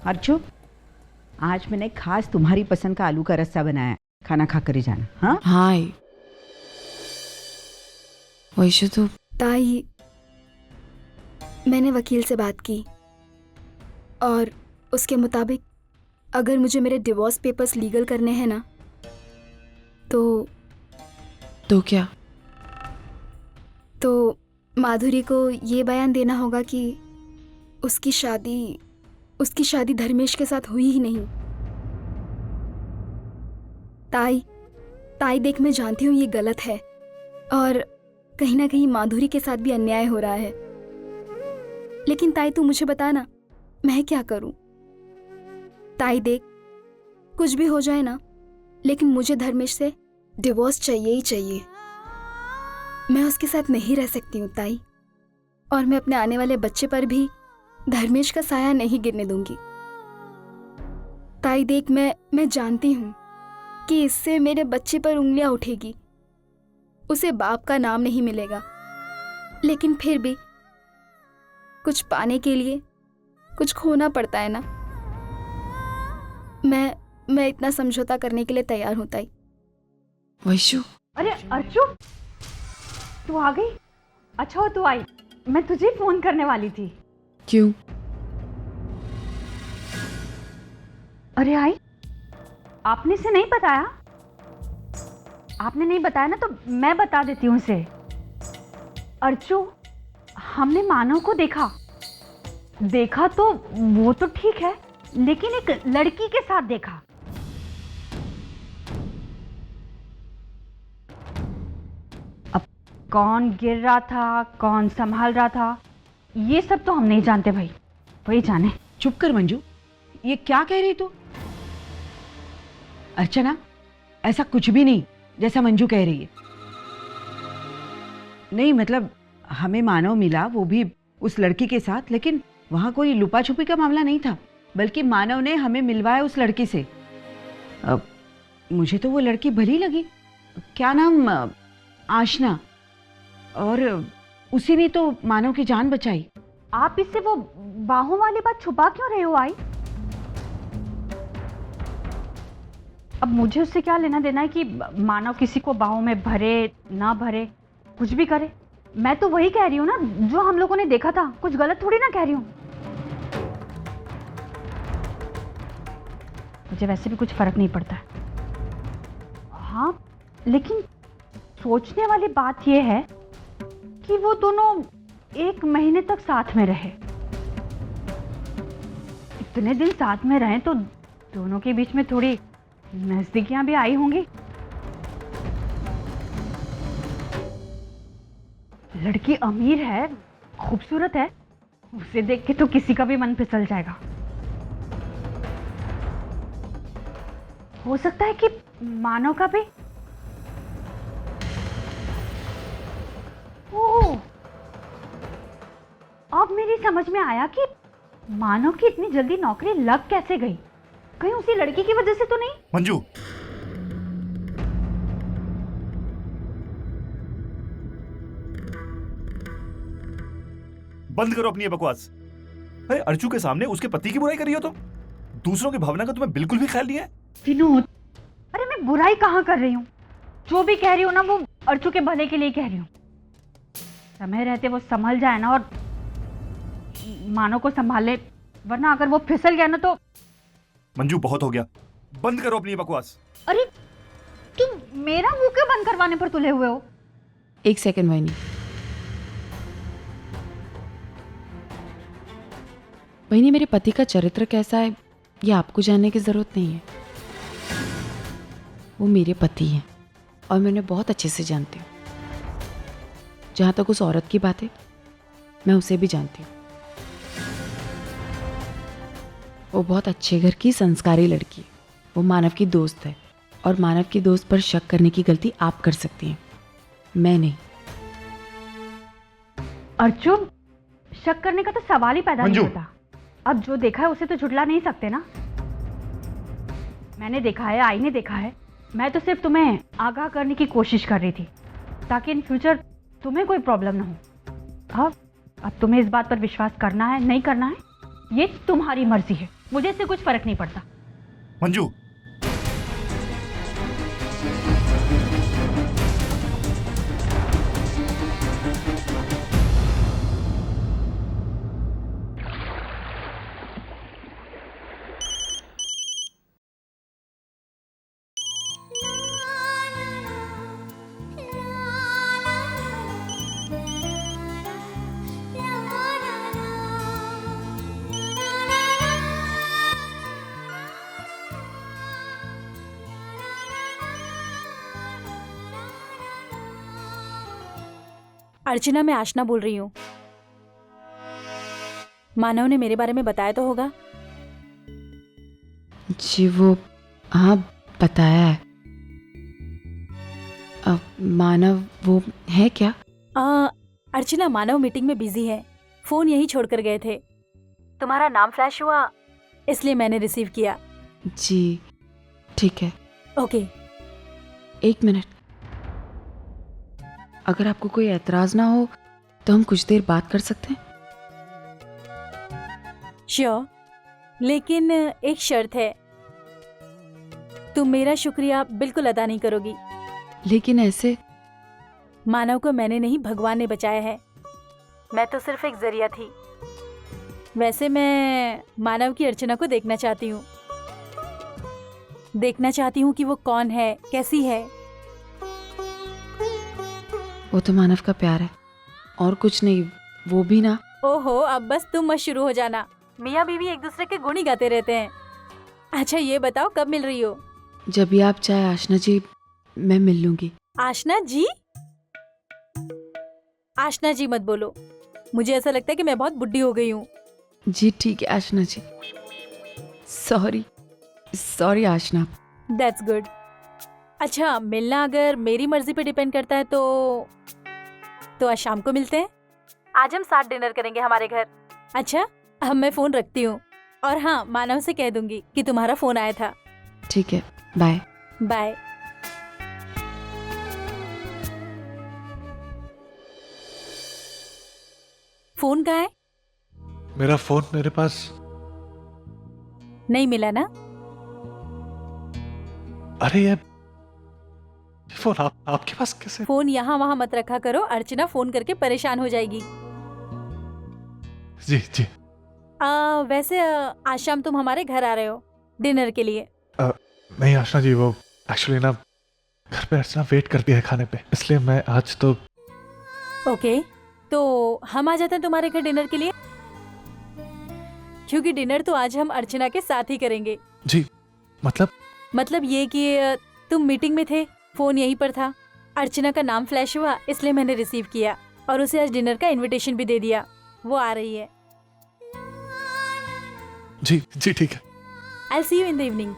अर्चू, आज मैंने खास तुम्हारी पसंद का आलू का रस्सा बनाया है, खाना खा कर ही जाना। हाँ हाँ वैशु तो ताई, मैंने वकील से बात की और उसके मुताबिक अगर मुझे मेरे डिवोर्स पेपर्स लीगल करने हैं ना तो क्या? तो माधुरी को ये बयान देना होगा कि उसकी शादी धर्मेश के साथ हुई ही नहीं। ताई देख, मैं जानती हूँ ये गलत है और कहीं ना कहीं माधुरी के साथ भी अन्याय हो रहा है, लेकिन ताई तू मुझे बता ना, मैं क्या करूं? ताई देख, कुछ भी हो जाए ना, लेकिन मुझे धर्मेश से डिवोर्स चाहिए ही चाहिए। मैं उसके साथ नहीं रह सकती हूँ ताई, और मैं अपने आने वाले बच्चे पर भी धर्मेश का साया नहीं गिरने दूंगी। ताई देख, मैं जानती हूँ कि इससे मेरे बच्चे पर उंगलियां उठेगी, उसे बाप का नाम नहीं मिलेगा, लेकिन फिर भी कुछ पाने के लिए कुछ खोना पड़ता है ना। मैं इतना समझौता करने के लिए तैयार हूँ ताई। वैशु, अरे अर्चू, तू आ गई? अच्छा हो तू आई, मैं तुझे फोन करने वाली थी। क्यों? अरे आई, आपने इसे नहीं बताया? आपने नहीं बताया ना, तो मैं बता देती हूँ उसे। अर्चू, हमने मानव को देखा तो वो तो ठीक है, लेकिन एक लड़की के साथ देखा। अब कौन गिर रहा था, कौन संभाल रहा था, ये सब तो हम नहीं जानते भाई, वही जाने। चुप कर मंजू, ये क्या कह रही तू? अर्चना, ऐसा कुछ भी नहीं जैसा मंजू कह रही है। नहीं मतलब हमें मानव मिला, वो भी उस लड़की के साथ, लेकिन वहां कोई लुपा छुपी का मामला नहीं था, बल्कि मानव ने हमें मिलवाया उस लड़की से। अब मुझे तो वो लड़की भली लगी, क्या नाम, आशना, और उसी ने तो मानव की जान बचाई। आप इससे वो बाहों वाली बात छुपा क्यों रहे हो आई? अब मुझे उससे क्या लेना देना है कि मानव किसी को बाहों में भरे ना भरे, कुछ भी करे। मैं तो वही कह रही हूँ ना जो हम लोगों ने देखा था, कुछ गलत थोड़ी ना कह रही हूँ। मुझे वैसे भी कुछ फर्क नहीं पड़ता है। हाँ, लेकिन सोचने वाली बात यह है कि वो दोनों 1 महीने तक साथ में रहे। इतने दिन साथ में रहे तो दोनों के बीच में थोड़ी नजदीकियां भी आई होंगी। लड़की अमीर है, खूबसूरत है, उसे देख के तो किसी का भी मन फिसल जाएगा। हो सकता है कि मानव का भी। ओह, अब मेरी समझ में आया कि मानव की इतनी जल्दी नौकरी लग कैसे गई। कहीं उसी लड़की की वजह से तो नहीं? मंजू, बंद करो अपनी ये बकवास। अरे अर्चू के सामने उसके पति की बुराई कर रही हो तुम? दूसरों की भावना का तुम्हें बिल्कुल भी ख्याल नहीं है? विनोद, अरे मैं बुराई कहाँ कर रही हूँ? जो भी कह रही हूँ ना, वो अर्चू के भले के लिए कह रही हूँ। समय रहते वो संभल जाए ना और मानव को संभाले, वरना अगर वो फिसल गया ना तो। मंजू, बहुत हो गया, बंद करो अपनी ये बकवास। अरे तुम मेरा मुंह क्यों बंद करवाने पर तुले हुए हो? 1 सेकंड वहीनी। वहीनी, मेरे पति का चरित्र कैसा है ये आपको जानने की जरूरत नहीं है। वो मेरे पति हैं और मैं उन्हें बहुत अच्छे से जानती हूँ। जहाँ तक उस औरत की बात है, मैं उसे भी जानती हूँ। वो बहुत अच्छे घर की संस्कारी लड़की है। वो मानव की दोस्त है और मानव की दोस्त पर शक करने की गलती आप कर सकती हैं, मैं नहीं। अर्जुन, शक करने का तो सवाल ही पैदा नहीं होता। अब जो देखा है उसे तो झुठला नहीं सकते ना। मैंने देखा है, आई ने देखा है, मैं तो सिर्फ तुम्हें आगाह करने की कोशिश कर रही थी ताकि इन फ्यूचर तुम्हें कोई प्रॉब्लम ना हो। अब तुम्हें इस बात पर विश्वास करना है, नहीं करना है, ये तुम्हारी मर्जी है, मुझे इससे कुछ फर्क नहीं पड़ता। मंजू, अर्चना, मैं आशना बोल रही हूँ। मानव ने मेरे बारे में बताया तो होगा? जी वो, हाँ बताया है। मानव वो है क्या? अर्चना, मानव मीटिंग में बिजी है, फोन यहीं छोड़कर गए थे। तुम्हारा नाम फ्लैश हुआ इसलिए मैंने रिसीव किया। जी ठीक है। ओके। एक मिनट, अगर आपको कोई एतराज ना हो तो हम कुछ देर बात कर सकते हैं? श्योर, लेकिन एक शर्त है, तुम मेरा शुक्रिया बिल्कुल अदा नहीं करोगी। लेकिन ऐसे? मानव को मैंने नहीं, भगवान ने बचाया है, मैं तो सिर्फ एक जरिया थी। वैसे मैं मानव की अर्चना को देखना चाहती हूँ, देखना चाहती हूँ कि वो कौन है, कैसी है। वो तो मानव का प्यार है और कुछ नहीं, वो भी ना। ओहो, अब बस तुम मत शुरू हो जाना, मियाँ बीवी एक दूसरे के गुण ही गाते रहते हैं। अच्छा ये बताओ, कब मिल रही हो? जब भी आप चाहे आशना जी, मैं मिल लूंगी। आशना जी? आशना जी मत बोलो, मुझे ऐसा लगता है कि मैं बहुत बुढ़ी हो गई हूँ। जी ठीक है Aashna ji, sorry sorry Aashna. That's good. अच्छा, मिलना अगर मेरी मर्जी पे डिपेंड करता है तो आज शाम को मिलते हैं। आज हम साथ डिनर करेंगे हमारे घर। अच्छा, अब मैं फोन रखती हूँ, और हाँ, मानव से कह दूंगी कि तुम्हारा फोन आया था। ठीक है, बाय बाय। फोन कहाँ है? मेरा फोन मेरे पास नहीं मिला ना? अरे ये फोन आपके पास कैसे? फोन यहाँ वहाँ मत रखा करो, अर्चना फोन करके परेशान हो जाएगी। जी जी। वैसे आज शाम तुम हमारे घर आ रहे हो डिनर के लिए? नहीं आशना जी, वो एक्चुअली ना घर पे अर्चना वेट करती है खाने पे, इसलिए मैं आज तो। ओके, तो हम आ जाते हैं तुम्हारे घर डिनर के लिए, क्योंकि डिनर तो आज हम अर्चना के साथ ही करेंगे। जी मतलब ये कि तुम मीटिंग में थे, फोन यहीं पर था, अर्चना का नाम फ्लैश हुआ इसलिए मैंने रिसीव किया और उसे आज डिनर का इनविटेशन भी दे दिया। वो आ रही है। जी जी ठीक है। आई सी यू इन द इवनिंग।